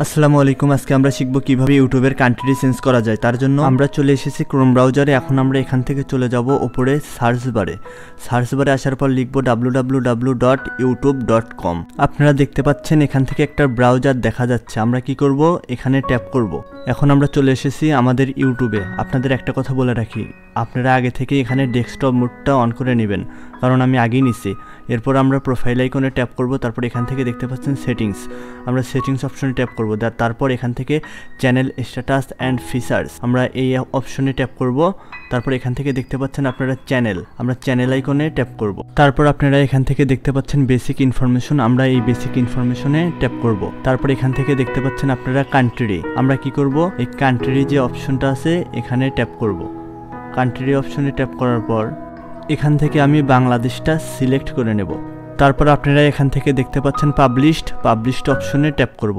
আসসালামু আলাইকুম। আজকে আমরা শিখব কিভাবে ইউটিউবের কান্ট্রি চেঞ্জ করা যায়। তার জন্য আমরা চলে এসেছি ক্রোম ব্রাউজারে। এখন আমরা এখান থেকে চলে যাব উপরে সার্চ বারে আসার পর লিখব www.youtube.com। আপনারা দেখতে পাচ্ছেন এখান থেকে একটা ব্রাউজার দেখা যাচ্ছে। আমরা কি করব, এখানে ট্যাপ করব। এখন আমরা চলে এসেছি আমাদের ইউটিউবে। আপনাদের একটা কথা বলে রাখি, আপনারা আগে থেকে এখানে ডেস্কটপ মোডটা অন করে নেবেন, কারণ আমি আগেই নিছি। এরপর আমরা প্রোফাইল আইকনে ট্যাপ করব। তারপর এখান থেকে দেখতে পাচ্ছেন সেটিংস, আমরা সেটিংস অপশনে ট্যাপ করব। তারপর এখান থেকে চ্যানেল স্ট্যাটাস অ্যান্ড ফিচার্স, আমরা এই অপশনে ট্যাপ করব। তারপর এখান থেকে দেখতে পাচ্ছেন আপনারা চ্যানেল, আমরা চ্যানেল আইকনে ট্যাপ করব। তারপর আপনারা এখান থেকে দেখতে পাচ্ছেন বেসিক ইনফরমেশন, আমরা এই বেসিক ইনফরমেশনে ট্যাপ করব। তারপর এখান থেকে দেখতে পাচ্ছেন আপনারা কান্ট্রি, আমরা কি করব, এই কান্ট্রি যে অপশনটা আছে এখানে ট্যাপ করব। কান্ট্রি অপশনে ট্যাপ করার পর এখান থেকে আমি বাংলাদেশটা সিলেক্ট করে নেব। তারপর আপনারা এখান থেকে দেখতে পাচ্ছেন পাবলিশড অপশনে ট্যাপ করব।